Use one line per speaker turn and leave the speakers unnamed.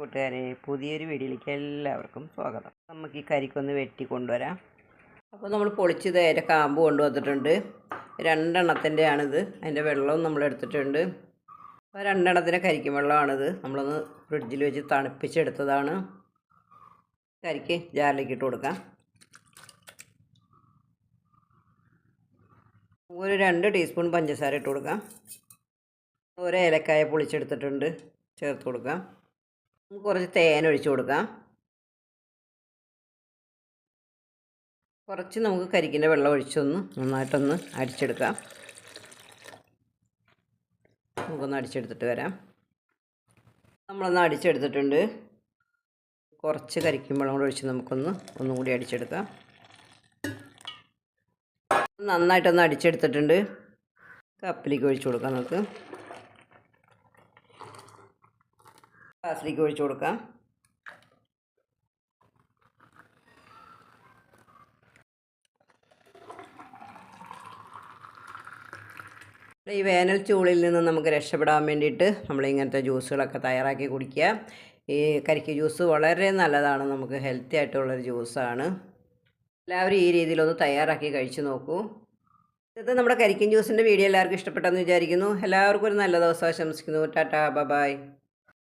കൂട്ടുകാരെ, പുതിയൊരു വീഡിയോയിലേക്ക് എല്ലാവർക്കും സ്വാഗതം. നമുക്ക് ഈ കരിക്കൊന്ന് വെട്ടി കൊണ്ടുവരാം. അപ്പോൾ നമ്മൾ പൊളിച്ചത് അതിൻ്റെ കാമ്പ് കൊണ്ടുവന്നിട്ടുണ്ട്. രണ്ടെണ്ണത്തിൻ്റെ ആണിത്. അതിൻ്റെ വെള്ളവും നമ്മൾ എടുത്തിട്ടുണ്ട്. അപ്പോൾ രണ്ടെണ്ണത്തിൻ്റെ കരിക്കും വെള്ളമാണിത്. നമ്മളൊന്ന് ഫ്രിഡ്ജിൽ വെച്ച് തണുപ്പിച്ചെടുത്തതാണ്. കരിക്ക് ജാറിലേക്ക് ഇട്ട് കൊടുക്കാം. ഒരു 2 ടീസ്പൂൺ പഞ്ചസാര ഇട്ട് കൊടുക്കാം. ഒരു ഏലക്കായ പൊളിച്ചെടുത്തിട്ടുണ്ട്, ചേർത്ത് കൊടുക്കാം. കുറച്ച് തേൻ ഒഴിച്ചു കൊടുക്കാം. കുറച്ച് നമുക്ക് കരിക്കിൻ്റെ വെള്ളം ഒഴിച്ചൊന്ന് നന്നായിട്ടൊന്ന് അടിച്ചെടുക്കാം. നമുക്കൊന്ന് അടിച്ചെടുത്തിട്ട് വരാം. നമ്മളൊന്ന് അടിച്ചെടുത്തിട്ടുണ്ട്. കുറച്ച് കരിക്കും വെള്ളം കൂടെ ഒഴിച്ച് ഒന്നും കൂടി അടിച്ചെടുക്കാം. നന്നായിട്ടൊന്ന് അടിച്ചെടുത്തിട്ടുണ്ട്. കപ്പിലേക്ക് ഒഴിച്ചു കൊടുക്കാം. നമുക്ക് ഗ്ലാസ്സിലേക്ക് ഒഴിച്ചു കൊടുക്കാം. ഈ വേനൽ ചൂടിൽ നിന്ന് നമുക്ക് രക്ഷപ്പെടാൻ വേണ്ടിയിട്ട് നമ്മളിങ്ങനത്തെ ജ്യൂസുകളൊക്കെ തയ്യാറാക്കി കുടിക്കുക. ഈ കരിക്ക് ജ്യൂസ് വളരെ നല്ലതാണ്, നമുക്ക് ഹെൽത്തി ആയിട്ടുള്ളൊരു ജ്യൂസാണ്. എല്ലാവരും ഈ രീതിയിലൊന്ന് തയ്യാറാക്കി കഴിച്ചു നോക്കൂ. ഇത് നമ്മുടെ കരിക്കിൻ ജ്യൂസിൻ്റെ വീഡിയോ എല്ലാവർക്കും ഇഷ്ടപ്പെട്ടെന്ന് വിചാരിക്കുന്നു. എല്ലാവർക്കും ഒരു നല്ല ദിവസം ആശംസിക്കുന്നു. ടാറ്റാ, ബൈ.